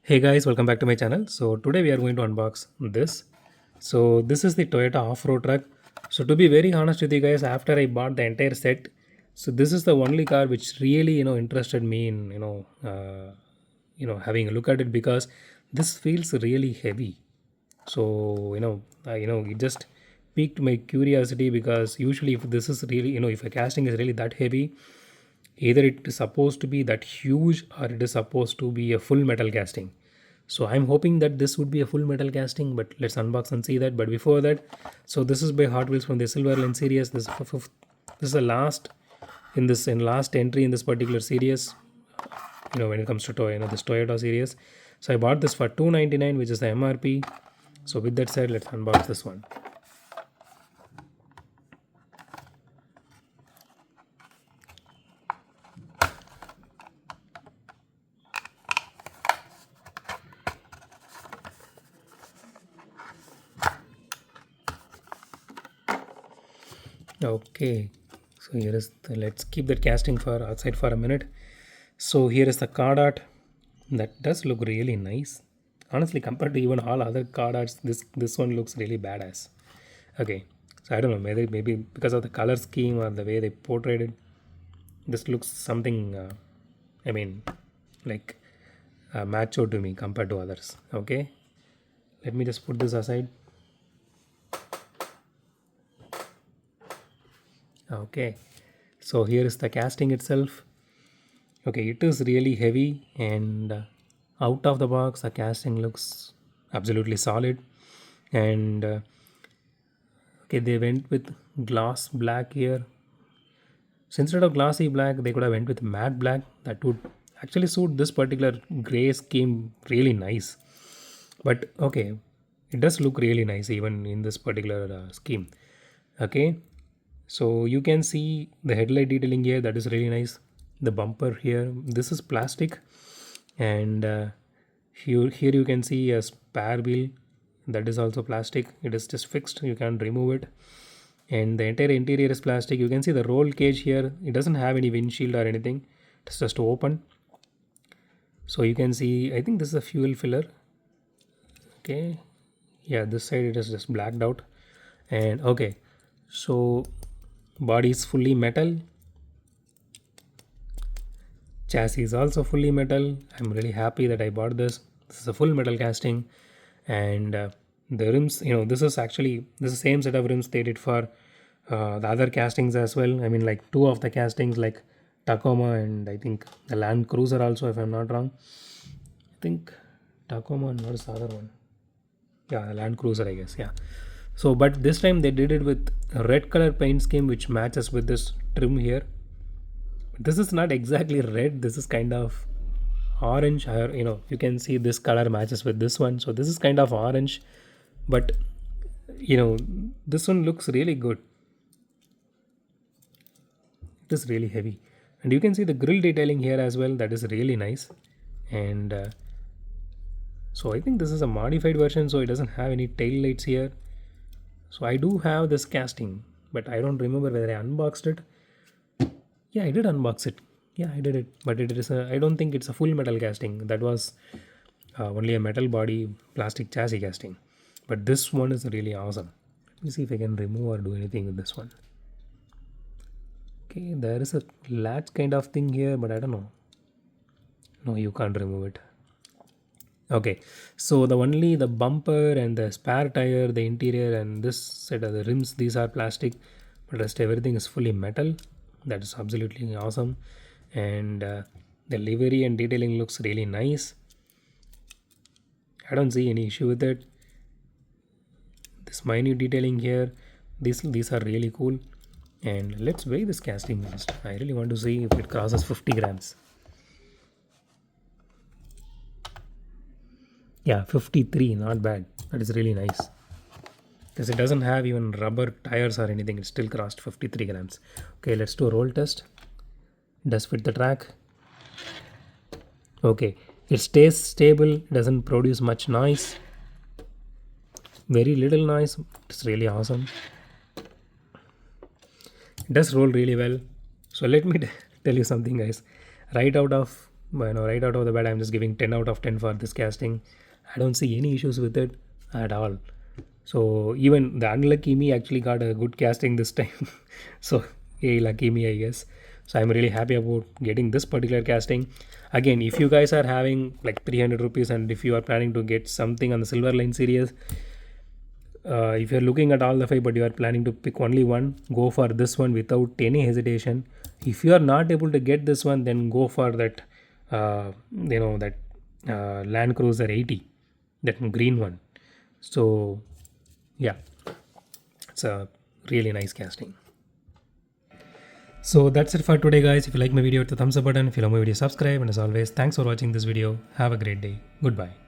Hey guys, welcome back to my channel. So today we are going to unbox this. So this is the Toyota off-road truck. So to be very honest with you guys, after I bought the entire set, so this is the only car which really interested me in having a look at it because this feels really heavy. So it just piqued my curiosity because usually if this is really if a casting is really that heavy, either it is supposed to be that huge or it is supposed to be a full metal casting. So I'm hoping that this would be a full metal casting, but let's unbox and see that. But before that, so this is by Hot Wheels from the Silver Line series. This is the last in last entry in this particular series. When it comes to this Toyota series. So I bought this for 299, which is the MRP. So with that said, let's unbox this one. Okay, so here is let's keep that casting for outside for a minute. So here is the card art. That does look really nice. Honestly, compared to even all other card arts, this one looks really badass. Okay, so I don't know, maybe because of the color scheme or the way they portrayed it, this looks something. I mean, like macho to me compared to others. Okay, let me just put this aside. Okay, so here is the casting itself. Okay, it is really heavy and out of the box the casting looks absolutely solid. And okay, they went with gloss black here. So instead of glossy black they could have went with matte black. That would actually suit this particular gray scheme really nice. But okay, it does look really nice even in this particular scheme. Okay, so you can see the headlight detailing here, that is really nice. The bumper here, this is plastic. And here you can see a spare wheel, that is also plastic. It is just fixed, you can't remove it. And the entire interior is plastic. You can see the roll cage here, it doesn't have any windshield or anything, it's just open. So you can see, I think this is a fuel filler. Okay, yeah, this side it is just blacked out. And okay, so body is fully metal, chassis is also fully metal. I'm really happy that I bought this is a full metal casting. And the rims, this is actually this is the same set of rims they did for the other castings as well. I mean, like two of the castings, like Tacoma and I think the Land Cruiser also, if I'm not wrong. I think Tacoma and what is the other one? Yeah, the Land Cruiser, I guess. Yeah. So but this time they did it with a red color paint scheme which matches with this trim here. This is not exactly red, this is kind of orange. You can see this color matches with this one, so this is kind of orange. But you know this one looks really good. It is really heavy. And you can see the grill detailing here as well, that is really nice. And so I think this is a modified version, so it doesn't have any tail lights here. So I do have this casting, but I don't remember whether I unboxed it. Yeah, I did unbox it. Yeah, I did it. But it is I don't think it's a full metal casting. That was only a metal body plastic chassis casting. But this one is really awesome. Let me see if I can remove or do anything with this one. Okay, there is a latch kind of thing here, but I don't know. No, you can't remove it. Okay, so the only the bumper and the spare tire, the interior and this set of the rims, these are plastic, but rest everything is fully metal. That is absolutely awesome. And the livery and detailing looks really nice. I don't see any issue with it. This minute detailing here, these are really cool. And let's weigh this casting first. I really want to see if it crosses 50 grams. Yeah, 53, not bad. That is really nice. Because it doesn't have even rubber tires or anything, it still crossed 53 grams. Okay, let's do a roll test. Does fit the track. Okay, it stays stable, doesn't produce much noise. Very little noise. It's really awesome. It does roll really well. So let me tell you something, guys. Right out of But right out of the bat, I'm just giving 10 out of 10 for this casting. I don't see any issues with it at all. So even the unlucky me actually got a good casting this time. So hey, lucky me, I guess. So I'm really happy about getting this particular casting. Again, if you guys are having like 300 rupees and if you are planning to get something on the silver line series, if you're looking at all the five but you are planning to pick only one, go for this one without any hesitation. If you are not able to get this one, then go for that that Land Cruiser 80, that green one. So yeah, it's a really nice casting. So that's it for today, guys. If you like my video, hit the thumbs up button. If you love my video, subscribe. And as always, thanks for watching this video. Have a great day. Goodbye.